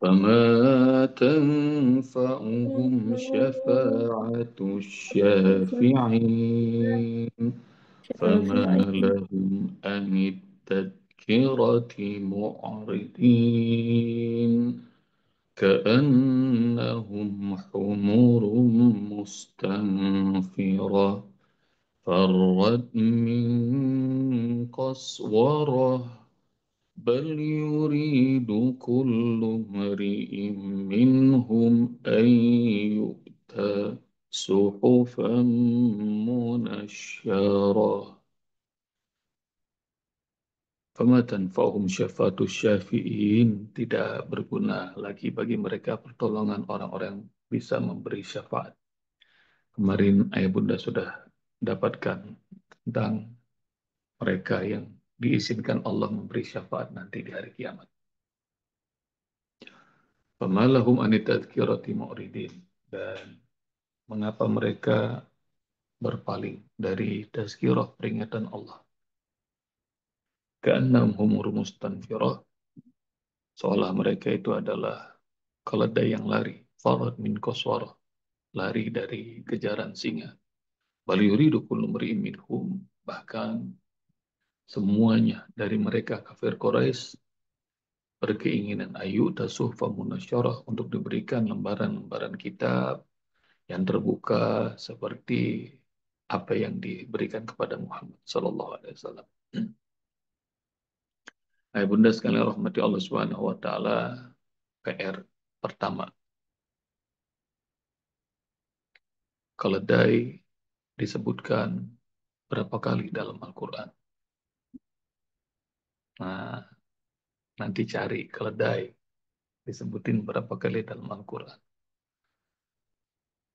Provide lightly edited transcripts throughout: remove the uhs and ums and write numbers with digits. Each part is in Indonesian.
فما تنفعهم شفاعة الشافعين فما لهم عن التذكرة معرضين كأنهم حمر مستنفرة فرت من قسورة بل يريد كل امرئ منهم أن يؤتى صحفا منشرة فما تنفعهم syafaatus syafi'in tidak berguna lagi bagi mereka pertolongan orang-orang yang bisa memberi syafaat. Kemarin ayah bunda sudah dapatkan tentang mereka yang diizinkan Allah memberi syafaat nanti di hari kiamat. Famalahum anit tadhkirati mu'ridin. Dan mengapa mereka berpaling dari tazkirah peringatan Allah? Ka'annahum humur mustanfirah. Seolah mereka itu adalah keledai yang lari. Farad min qaswarah. Lari dari kejaran singa. Bal yuridu kullu mri'in minhum. Bahkan semuanya dari mereka kafir Quraisy berkeinginan ayu tasuhfa munasyarah untuk diberikan lembaran-lembaran kitab yang terbuka seperti apa yang diberikan kepada Muhammad Sallallahu Alaihi Wasallam. Nah, bunda sekalian rahmati Allah Subhanahu Wa Taala, PR pertama, keledai disebutkan berapa kali dalam Al-Quran. Nah, nanti cari keledai disebutin berapa kali dalam Al-Quran.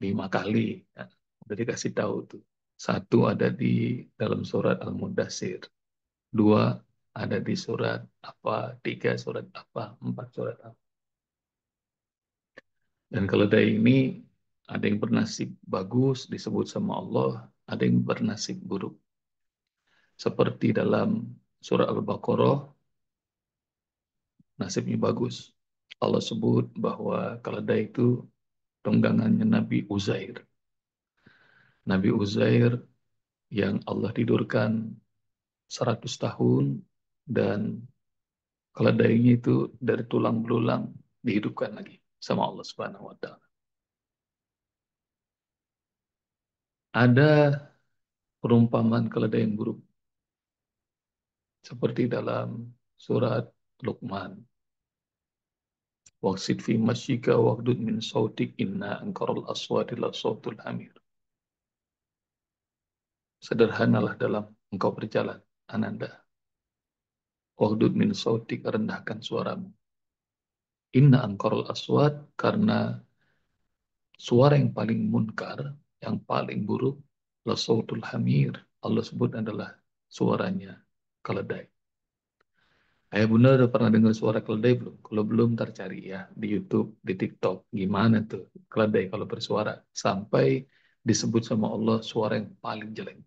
5 kali. Ya. Udah dikasih tahu tuh. Satu ada di dalam surat Al-Mudassir. Dua ada di surat apa, tiga surat apa, empat surat apa. Dan keledai ini ada yang bernasib bagus disebut sama Allah, ada yang bernasib buruk. Seperti dalam surah Al-Baqarah, nasibnya bagus. Allah sebut bahwa keledai itu tunggangannya Nabi Uzair. Nabi Uzair yang Allah tidurkan 100 tahun dan keledainya itu dari tulang belulang dihidupkan lagi sama Allah Subhanahu wa taala. Ada perumpamaan keledai yang buruk seperti dalam surat Luqman. Waqsid fi masyika waqdud min sautik inna ankarul aswati la sautul hamir. Sederhanalah dalam engkau berjalan, Ananda. Waqdud min sautik, rendahkan suaramu. Inna ankarul aswat, karena suara yang paling munkar, yang paling buruk, la sautul hamir. Allah sebut adalah suaranya keledai. Ayah bunda udah pernah dengar suara keledai belum? Kalau belum, ntar cari ya di YouTube, di TikTok. Gimana tuh keledai kalau bersuara? Sampai disebut sama Allah suara yang paling jelek.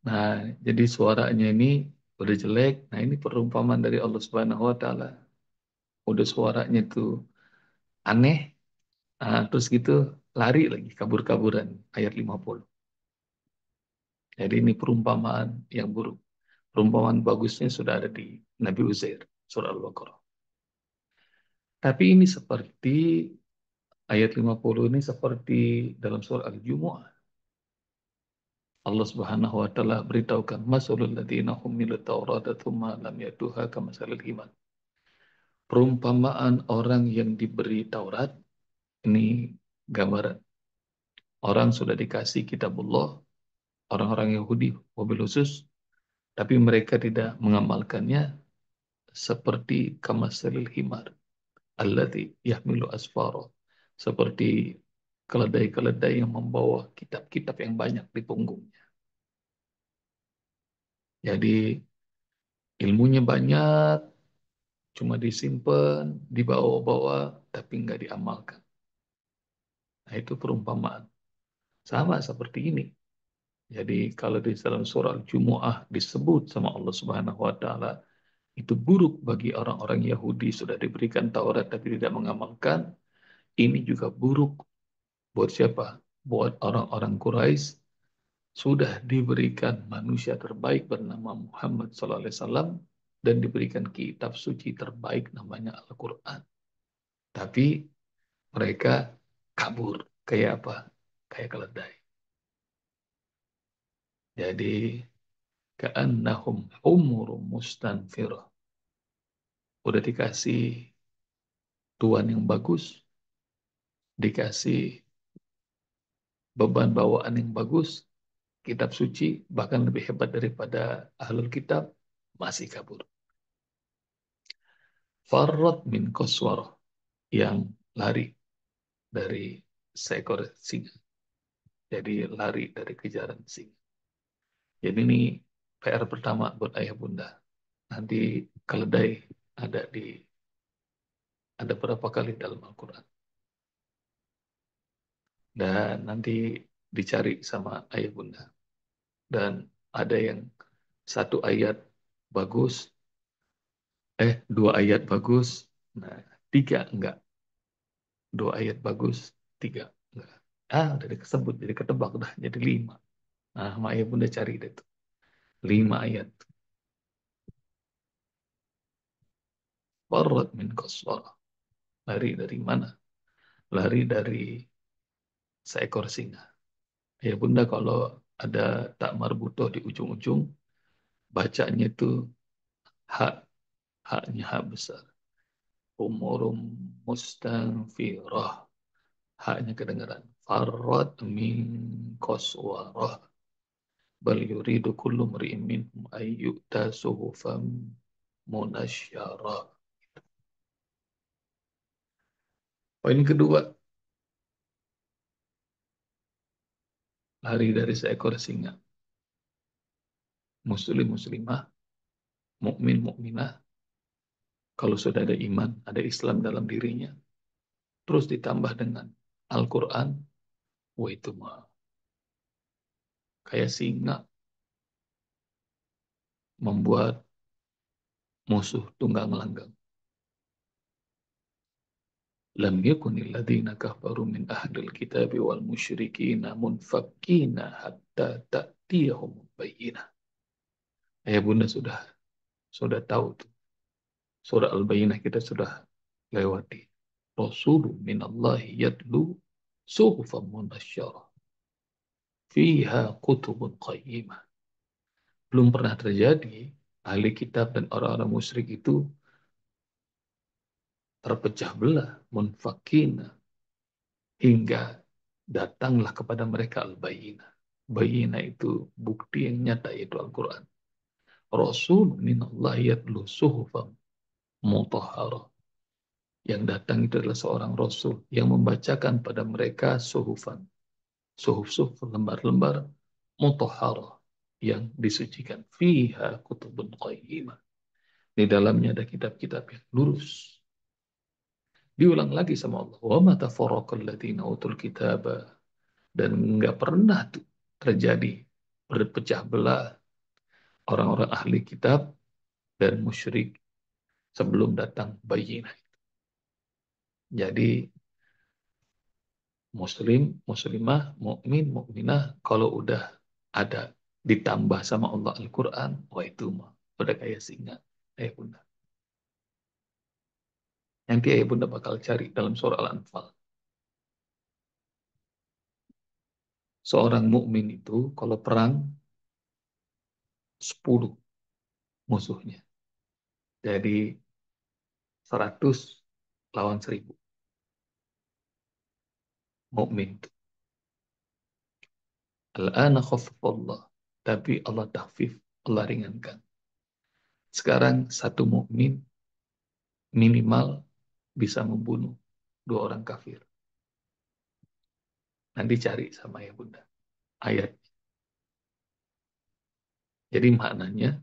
Nah, jadi suaranya ini udah jelek. Nah, ini perumpamaan dari Allah Subhanahu wa taala. Udah suaranya tuh aneh, terus gitu lari lagi kabur-kaburan ayat 50. Jadi ini perumpamaan yang buruk. Perumpamaan bagusnya sudah ada di Nabi Uzair, surah Al-Baqarah. Tapi ini seperti ayat 50 ini seperti dalam surah Al-Jumu'ah. Allah Subhanahu wa taala beritahukan masalul ladzina humilut taurata tsumma lam yatuha kamasalil himar. Perumpamaan orang yang diberi Taurat, ini gambaran. Orang sudah dikasih kitabullah, orang-orang Yahudi wabil khusus, tapi mereka tidak mengamalkannya seperti kamasalil himar allati yahmilu asfara, seperti keledai-keledai yang membawa kitab-kitab yang banyak di punggungnya. Jadi ilmunya banyak, cuma disimpan, dibawa-bawa, tapi nggak diamalkan. Nah itu perumpamaan. Sama seperti ini. Jadi kalau di dalam surah Al-Jumu'ah disebut sama Allah Subhanahu wa taala itu buruk bagi orang-orang Yahudi, sudah diberikan Taurat tapi tidak mengamalkan. Ini juga buruk buat siapa? Buat orang-orang Quraisy, sudah diberikan manusia terbaik bernama Muhammad SAW dan diberikan kitab suci terbaik namanya Al-Quran. Tapi mereka kabur. Kayak apa? Kayak keledai. Jadi, ka'annahum humurum mustanfirah. Udah dikasih tuan yang bagus, dikasih beban bawaan yang bagus, kitab suci, bahkan lebih hebat daripada ahlul kitab, masih kabur. Farrat min koswarah, yang lari dari seekor singa. Jadi lari dari kejaran singa. Jadi ini PR pertama buat ayah bunda. Nanti keledai ada di ada berapa kali dalam Al-Quran. Dan nanti dicari sama ayah bunda. Dan ada yang satu ayat bagus, dua ayat bagus, nah tiga enggak. Dua ayat bagus, tiga enggak. Udah disebut, jadi ketebak dah, jadi lima. Nah, sama ayah bunda cari deh tuh. Lima ayat. Farad min qaswara. Lari dari mana? Lari dari seekor singa. Ya bunda kalau ada tak marbutoh di ujung-ujung, bacanya itu hak, haknya hak besar. Umurum mustanfirah. Haknya kedengaran. Farad min qaswarah. Bal yuridu kullu mri'in minhum ayyuta suhufam munasyarah. Poin kedua, lari dari seekor singa. Muslim muslimah, mukmin mukminah, kalau sudah ada iman, ada Islam dalam dirinya, terus ditambah dengan Al-Quran, wah itu mah kayak singa membuat musuh tunggang langgang. Lam yakunil ladzina kafaru min ahlil kitabi wal musyrikina munfakkina hatta ta'tiyahum bayyinah. Ayah bunda sudah tahu tuh. Surah Al-Bayyinah kita sudah lewati. Rasulun minallahi yatlu suhufan munasyarah fiha kutubun qayyimah. Belum pernah terjadi ahli kitab dan orang-orang musyrik itu terpecah belah, munfakina, hingga datanglah kepada mereka al-bayyinah. Bayyinah itu bukti yang nyata, yaitu Al-Quran. Rasul minallahi yatlu suhufan mutahharah. Yang datang itu adalah seorang Rasul yang membacakan pada mereka suhufan. Suhuf-suhuf, lembar-lembar mutahharah yang disucikan. Fiha kutubun qayyimah. Di dalamnya ada kitab-kitab yang lurus. Diulang lagi sama Allah. Wa ma tafarraqal ladzina utul kitaba, dan enggak pernah tuh terjadi berpecah belah orang-orang ahli kitab dan musyrik sebelum datang bayyinah. Jadi muslim, muslimah, mukmin, mukminah kalau udah ada ditambah sama Allah Al-Qur'an, wah itu mah udah kayak singa. Bunda. Nanti ayah bunda bakal cari dalam surah Al-Anfal. Seorang mukmin itu kalau perang 10 musuhnya. Jadi 100 lawan 1000 mukmin. Al-ana khaffafallah. Tapi Allah tahfif, Allah ringankan. Sekarang satu mukmin minimal bisa membunuh 2 orang kafir. Nanti cari sama ya bunda ayat. Jadi maknanya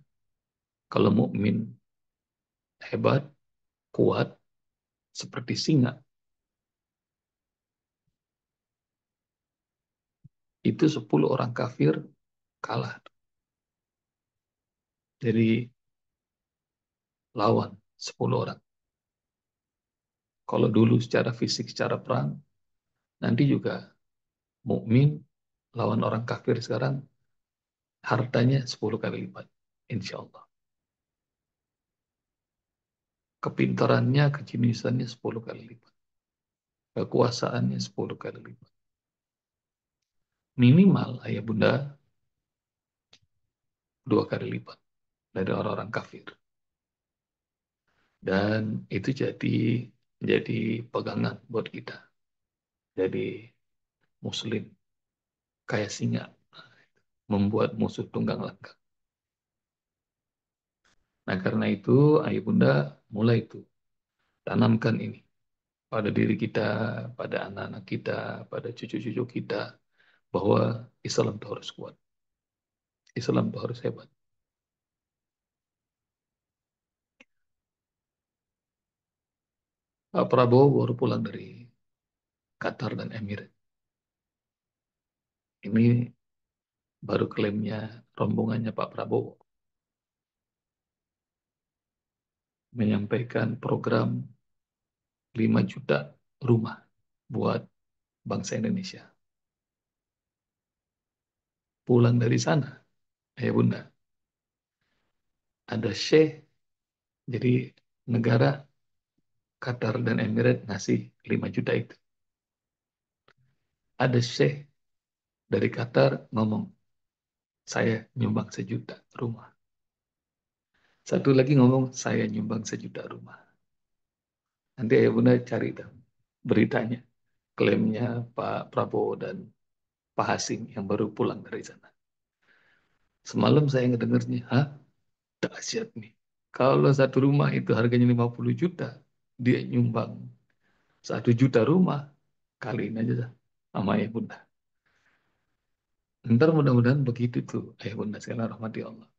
kalau mukmin hebat, kuat, seperti singa, itu 10 orang kafir kalah. Jadi lawan 10 orang. Kalau dulu secara fisik, secara perang, nanti juga mukmin lawan orang kafir sekarang hartanya 10 kali lipat. Insya Allah. Kepintarannya, kejeniusannya 10 kali lipat. Kekuasaannya 10 kali lipat. Minimal ayah bunda 2 kali lipat dari orang-orang kafir. Dan itu jadi pegangan buat kita. Jadi muslim kayak singa membuat musuh tunggang langgang. Nah karena itu ayah bunda mulai itu tanamkan ini pada diri kita, pada anak-anak kita, pada cucu-cucu kita bahwa Islam itu harus kuat, Islam itu harus hebat. Pak Prabowo baru pulang dari Qatar dan Emirat. Ini baru klaimnya rombongannya Pak Prabowo menyampaikan program 5 juta rumah buat bangsa Indonesia. Pulang dari sana, ayah bunda, ada Syekh, jadi negara Qatar dan Emirat ngasih 5 juta itu. Ada Syekh dari Qatar ngomong, saya nyumbang 1 juta rumah. Satu lagi ngomong, saya nyumbang 1 juta rumah. Nanti ayah bunda cari tuh beritanya, klaimnya Pak Prabowo dan Pak Hasim yang baru pulang dari sana. Semalam saya ngedengarnya, hah? Dahsyat nih. Kalau satu rumah itu harganya 50 juta, dia nyumbang 1 juta rumah, kaliin aja dah sama ayah bunda. Ntar mudah-mudahan begitu tuh, ayah bunda sekalian rahmati Allah.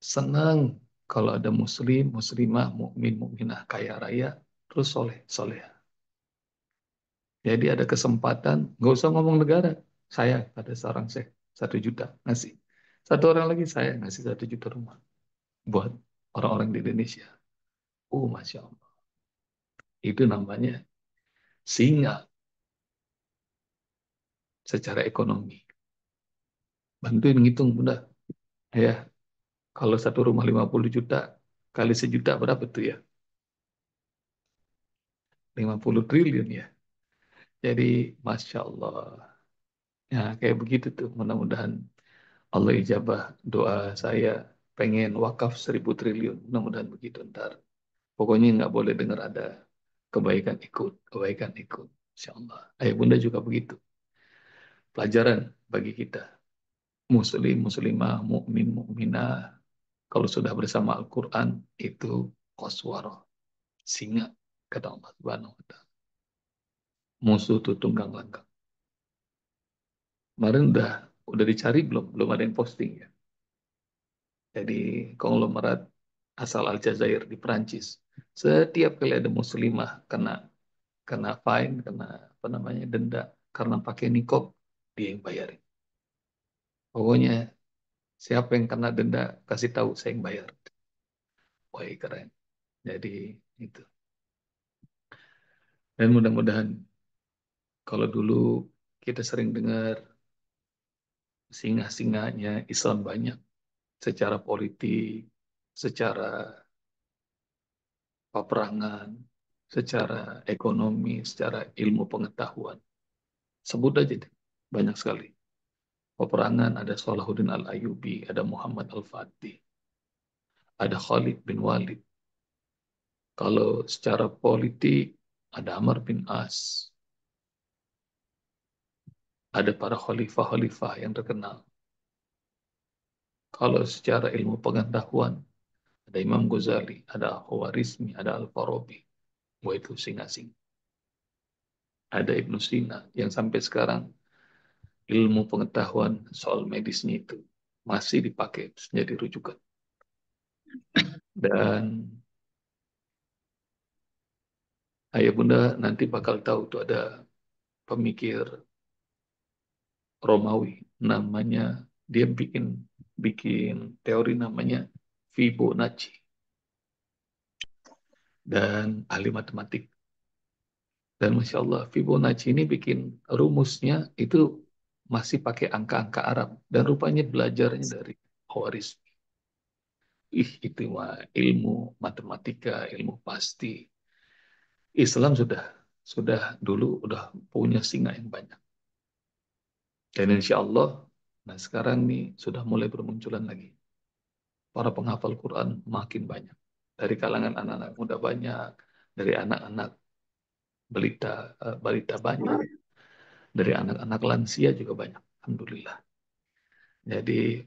Senang kalau ada muslim, muslimah, mukmin, mukminah, kaya raya, terus soleh, soleh. Jadi ada kesempatan, nggak usah ngomong negara. Saya pada seorang saya 1 juta ngasih. Satu orang lagi saya ngasih 1 juta rumah buat orang-orang di Indonesia. Oh, Masya Allah. Itu namanya singa secara ekonomi. Bantuin ngitung, Bunda. Ya, kalau satu rumah 50 juta, kali 1 juta berapa tuh ya? 50 triliun ya. Jadi, Masya Allah. Ya, kayak begitu tuh. Mudah-mudahan Allah ijabah doa saya. Pengen wakaf 1.000 triliun. Mudah-mudahan begitu ntar. Pokoknya nggak boleh dengar ada kebaikan ikut, kebaikan ikut. Insya Allah. Ayah bunda juga begitu. Pelajaran bagi kita. Muslim, muslimah, mukmin, mukminah. Kalau sudah bersama Al-Quran, itu koswaro. Singa, kata Allah Subhanahu wa Ta'ala. Musuh itu tunggang langgang. Kemarin udah dicari belum? Belum ada yang posting ya. Jadi konglomerat asal Aljazair di Perancis. Setiap kali ada muslimah kena kena fine, kena apa namanya denda karena pakai nikob, dia yang bayarin. Pokoknya siapa yang kena denda kasih tahu saya yang bayar. Wah keren. Jadi itu. Dan mudah-mudahan kalau dulu kita sering dengar singa-singanya Islam banyak secara politik, secara peperangan, secara ekonomi, secara ilmu pengetahuan. Sebut aja deh, banyak sekali. Peperangan ada Salahuddin Al-Ayyubi, ada Muhammad Al-Fatih, ada Khalid bin Walid. Kalau secara politik ada Amr bin As, ada para khalifah-khalifah yang terkenal. Kalau secara ilmu pengetahuan ada Imam Ghazali, ada Al-Khawarizmi, ada Al-Farabi. Wah itu singa-singa. Ada Ibnu Sina yang sampai sekarang ilmu pengetahuan soal medisnya itu masih dipakai menjadi rujukan. Dan ayah bunda nanti bakal tahu tuh ada pemikir Romawi namanya, dia bikin bikin teori namanya Fibonacci. dan ahli matematik. Dan Masya Allah, Fibonacci ini bikin rumusnya itu masih pakai angka-angka Arab. Dan rupanya belajarnya dari Khawarizmi. Itu mah ilmu matematika, ilmu pasti. Islam sudah dulu udah punya singa yang banyak. Dan insya Allah, nah sekarang nih sudah mulai bermunculan lagi. Para penghafal Quran makin banyak. Dari kalangan anak-anak muda banyak, dari anak-anak balita banyak, dari anak-anak lansia juga banyak. Alhamdulillah. Jadi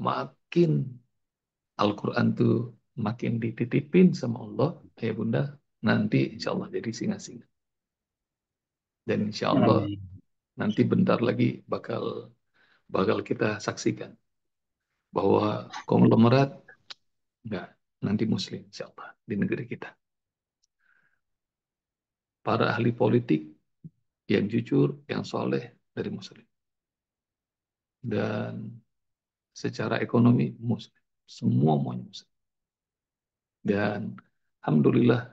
makin Al-Quran tuh makin dititipin sama Allah, ya Bunda, nanti insya Allah jadi singa-singa. Dan insya Allah Amin. nanti bentar lagi bakal bakal kita saksikan bahwa konglomerat enggak nanti Muslim insya Allah di negeri kita. Para ahli politik yang jujur, yang soleh dari Muslim. Dan secara ekonomi Muslim. Semua maunya Muslim. Dan Alhamdulillah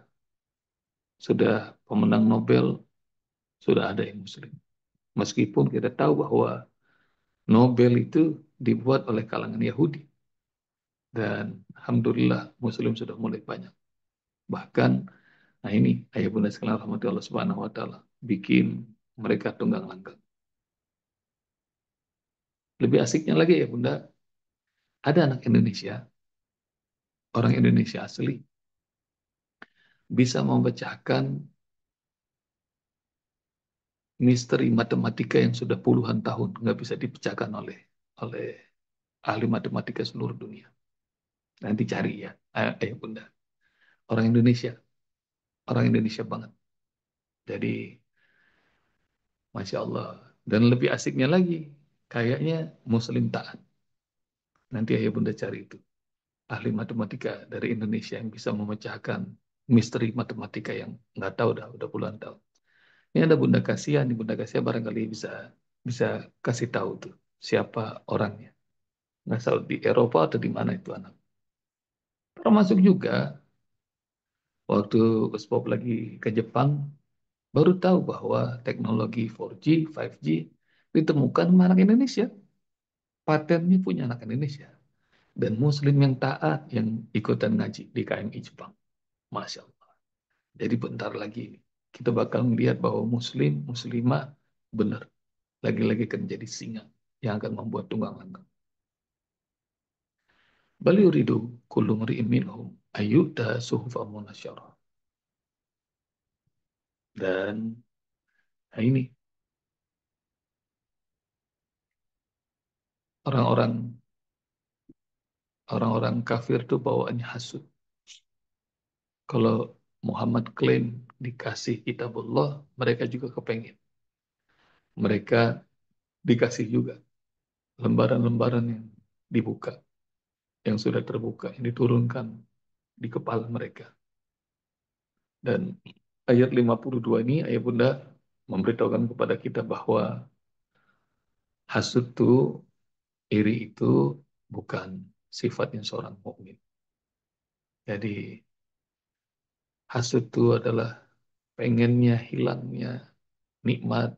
sudah pemenang Nobel sudah ada yang Muslim. Meskipun kita tahu bahwa Nobel itu dibuat oleh kalangan Yahudi. Dan Alhamdulillah Muslim sudah mulai banyak. Bahkan, nah ini ayah bunda sekalian rahmati Allah Subhanahu wa Ta'ala bikin mereka tunggang langgang. Lebih asiknya lagi ya bunda, ada anak Indonesia, orang Indonesia asli, bisa memecahkan misteri matematika yang sudah puluhan tahun nggak bisa dipecahkan oleh oleh ahli matematika seluruh dunia. Nanti cari ya, bunda. Orang Indonesia, orang Indonesia banget. Jadi, masya Allah. Dan lebih asiknya lagi, kayaknya Muslim taat. Nanti ayah bunda cari itu. Ahli matematika dari Indonesia yang bisa memecahkan misteri matematika yang nggak tahu udah puluhan tahun. Ini ada Bunda Kasihan, nih Bunda Kasihan barangkali bisa bisa kasih tahu tuh siapa orangnya. Nggak tahu di Eropa atau di mana itu anak. Termasuk juga waktu Gus Bob lagi ke Jepang, baru tahu bahwa teknologi 4G, 5G ditemukan sama anak Indonesia. Patennya punya anak Indonesia. Dan Muslim yang taat yang ikutan ngaji di KMI Jepang. Masya Allah. Jadi bentar lagi kita bakal melihat bahwa Muslim, Muslimah benar. Lagi-lagi akan jadi singa yang akan membuat tunggang langgang. Bal yuridu kullu mri'in minhum ayyuta suhufa munasyarah. Dan nah ini orang-orang orang-orang kafir tuh bawaannya hasut. Kalau Muhammad klaim dikasih kitabullah, mereka juga kepengen. Mereka dikasih juga lembaran-lembaran yang dibuka, yang sudah terbuka, yang diturunkan di kepala mereka. Dan ayat 52 ini, ayat Bunda memberitahukan kepada kita bahwa hasud itu, iri itu bukan sifatnya seorang mukmin. Jadi hasud itu adalah pengennya hilangnya nikmat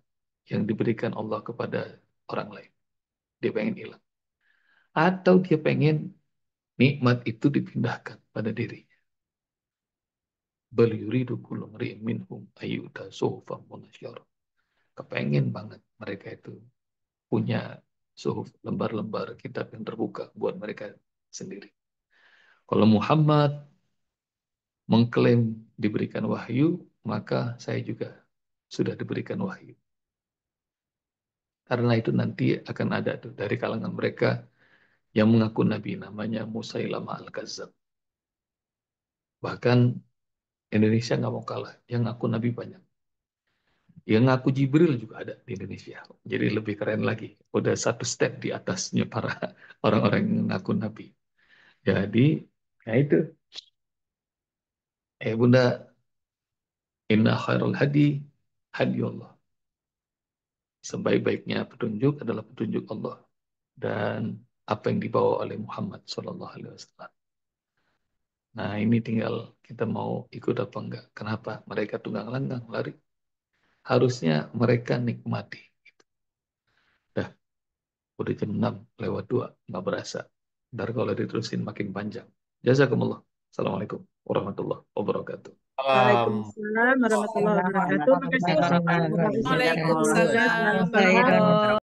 yang diberikan Allah kepada orang lain. Dia pengen hilang. Atau dia pengen nikmat itu dipindahkan pada dirinya. Bal yuridu kullu mri'in minhum ayyuta suhufan munasyarah. Kepengen banget mereka itu punya suhuf, lembar-lembar kitab yang terbuka buat mereka sendiri. Kalau Muhammad mengklaim diberikan wahyu, maka saya juga sudah diberikan wahyu. Karena itu nanti akan ada tuh dari kalangan mereka yang mengaku Nabi namanya Musailamah Al-Kazzab. Bahkan Indonesia nggak mau kalah, yang ngaku Nabi banyak. Yang ngaku Jibril juga ada di Indonesia. Jadi lebih keren lagi. Udah satu step di atasnya para orang-orang yang ngaku Nabi. Jadi, ya itu. Bunda, inna khairul hadi hadi Allah. Sebaik-baiknya petunjuk adalah petunjuk Allah. Dan apa yang dibawa oleh Muhammad SAW. Nah, ini tinggal kita mau ikut apa enggak. Kenapa? Mereka tunggang langgang lari. Harusnya mereka nikmati. Dah, udah jam 6 lewat 2 nggak berasa. Ntar kalau diterusin makin panjang. Jazakumullah. Assalamualaikum warahmatullahi wabarakatuh. Salam. Waalaikumsalam warahmatullahi wabarakatuh. Makasih Ustaz. Semoga Waalaikumsalam sehat selalu barokah. warahmatullahi wabarakatuh.